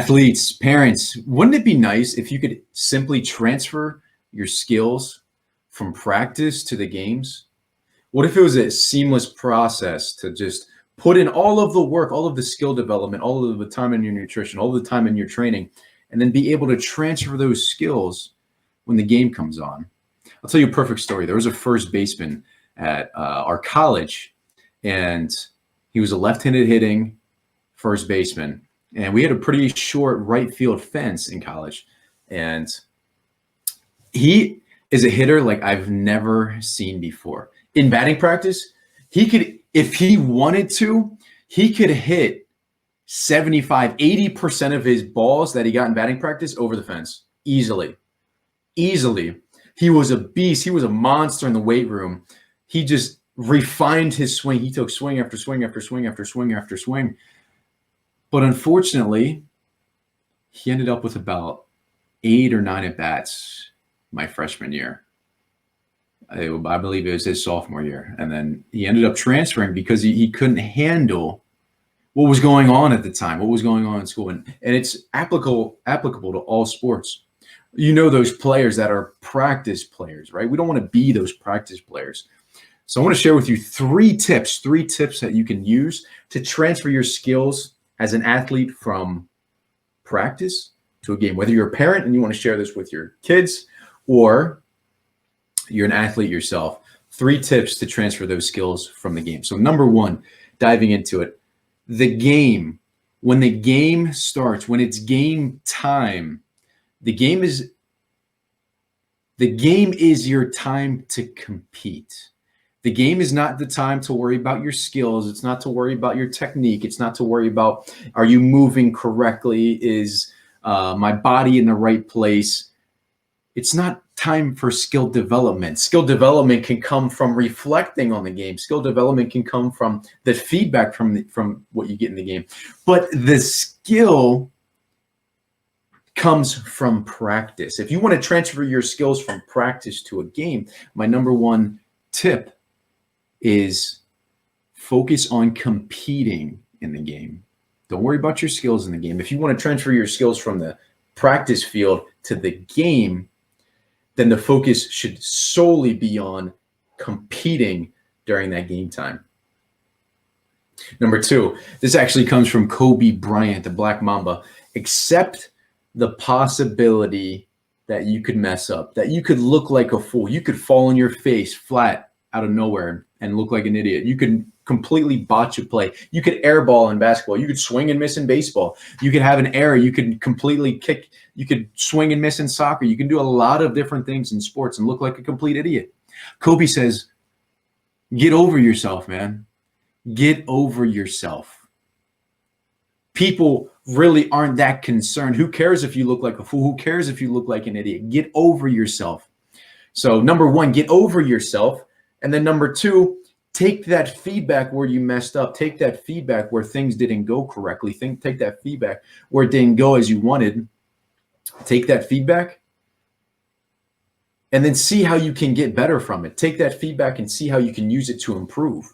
Athletes, parents, wouldn't it be nice if you could simply transfer your skills from practice to the games? What if it was a seamless process to just put in all of the work, all of the skill development, all of the time in your nutrition, all of the time in your training, and then be able to transfer those skills when the game comes on? I'll tell you a perfect story. There was a first baseman at our college, and he was a left-handed hitting first baseman. And we had a pretty short right field fence in college. And he is a hitter like I've never seen before. In batting practice, he could, if he wanted to, he could hit 75, 80% of his balls that he got in batting practice over the fence easily. Easily. He was a beast. He was a monster in the weight room. He just refined his swing. He took swing after swing after swing after swing after swing. But unfortunately, he ended up with about 8 or 9 at-bats my freshman year. I believe it was his sophomore year. And then he ended up transferring because he couldn't handle what was going on at the time, what was going on in school. And it's applicable to all sports. You know those players that are practice players, right? We don't want to be those practice players. So I want to share with you three tips that you can use to transfer your skills as an athlete from practice to a game, whether you're a parent and you want to share this with your kids or you're an athlete yourself. 3 tips to transfer those skills from the game. So number 1, diving into it, the game, when the game starts, when it's game time, the game is your time to compete. The game is not the time to worry about your skills. It's not to worry about your technique. It's not to worry about, are you moving correctly? Is my body in the right place? It's not time for skill development. Skill development can come from reflecting on the game. Skill development can come from the feedback from what you get in the game. But the skill comes from practice. If you want to transfer your skills from practice to a game, my number 1 tip is focus on competing in the game. Don't worry about your skills in the game. If you want to transfer your skills from the practice field to the game, then the focus should solely be on competing during that game time. Number 2, this actually comes from Kobe Bryant, the Black Mamba. Accept the possibility that you could mess up, that you could look like a fool. You could fall on your face flat out of nowhere and look like an idiot. You could completely botch a play. You could airball in basketball. You could swing and miss in baseball. You could have an error. You could completely kick. You could swing and miss in soccer. You can do a lot of different things in sports and look like a complete idiot. Kobe says, get over yourself, man. Get over yourself. People really aren't that concerned. Who cares if you look like a fool? Who cares if you look like an idiot? Get over yourself. So number 1, get over yourself. And then number 2, take that feedback where you messed up. Take that feedback where things didn't go correctly. Take that feedback where it didn't go as you wanted. Take that feedback and then see how you can get better from it. Take that feedback and see how you can use it to improve.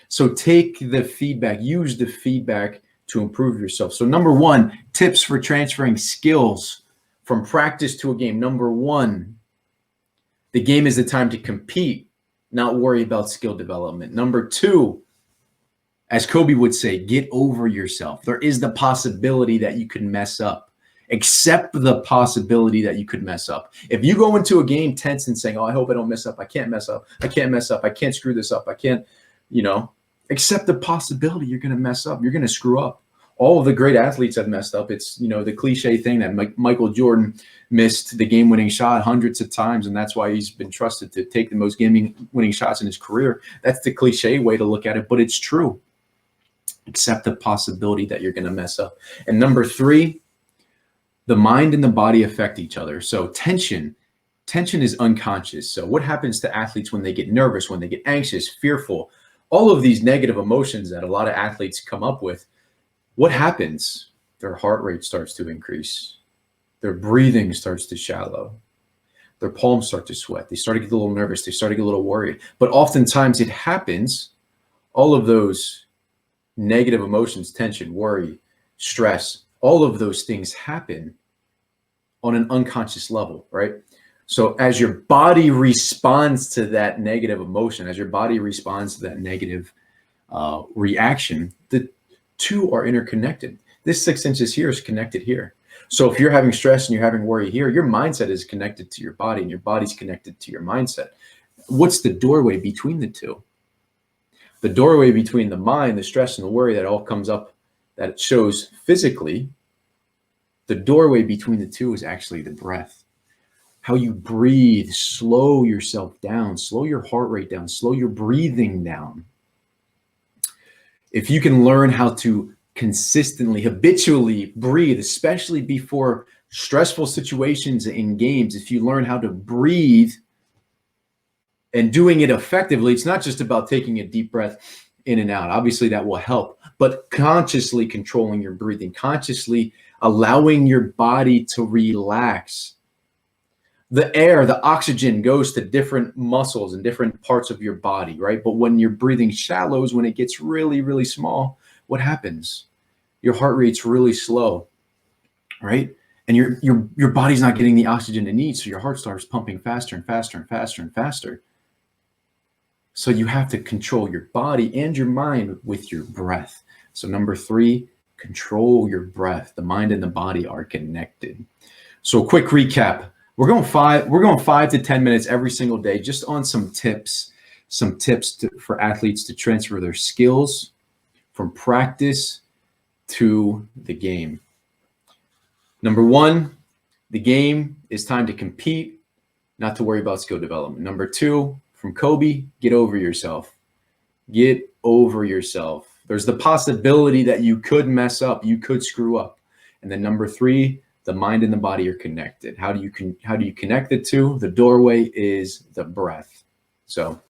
So take the feedback, use the feedback to improve yourself. So number 1, tips for transferring skills from practice to a game. Number 1, the game is the time to compete, not worry about skill development. Number 2, as Kobe would say, get over yourself. There is the possibility that you could mess up. Accept the possibility that you could mess up. If you go into a game tense and saying, oh, I hope I don't mess up. I can't mess up. I can't mess up. I can't screw this up. I can't, accept the possibility you're going to mess up. You're going to screw up. All of the great athletes have messed up. It's, the cliche thing that Michael Jordan missed the game-winning shot hundreds of times, and that's why he's been trusted to take the most game-winning shots in his career. That's the cliche way to look at it, but it's true. Accept the possibility that you're going to mess up. And number 3, the mind and the body affect each other. So tension is unconscious. So what happens to athletes when they get nervous, when they get anxious, fearful, all of these negative emotions that a lot of athletes come up with? What happens? Their heart rate starts to increase. Their breathing starts to shallow. Their palms start to sweat. They start to get a little nervous. They start to get a little worried. But oftentimes it happens, all of those negative emotions, tension, worry, stress, all of those things happen on an unconscious level, right? So as your body responds to that negative emotion, as your body responds to that negative reaction, the two are interconnected. This 6 inches here is connected here. So if you're having stress and you're having worry here, your mindset is connected to your body and your body's connected to your mindset. What's the doorway between the two? The doorway between the mind, the stress and the worry that all comes up, that it shows physically, the doorway between the two is actually the breath. How you breathe, slow yourself down, slow your heart rate down, slow your breathing down. If you can learn how to consistently, habitually breathe, especially before stressful situations in games, if you learn how to breathe and doing it effectively, it's not just about taking a deep breath in and out. Obviously that will help, but consciously controlling your breathing, consciously allowing your body to relax. The air, the oxygen goes to different muscles and different parts of your body, right? But when you're breathing shallows, when it gets really, really small, what happens? Your heart rate's really slow, right? And your body's not getting the oxygen it needs, so your heart starts pumping faster and faster and faster and faster. So you have to control your body and your mind with your breath. So number 3, control your breath. The mind and the body are connected. So quick recap. We're going 5 to 10 minutes every single day, just on some tips for athletes to transfer their skills from practice to the game. Number 1, the game is time to compete, not to worry about skill development. Number 2, from Kobe, get over yourself. Get over yourself. There's the possibility that you could mess up, you could screw up. And then number 3, the mind and the body are connected. How do you connect the two? The doorway is the breath. So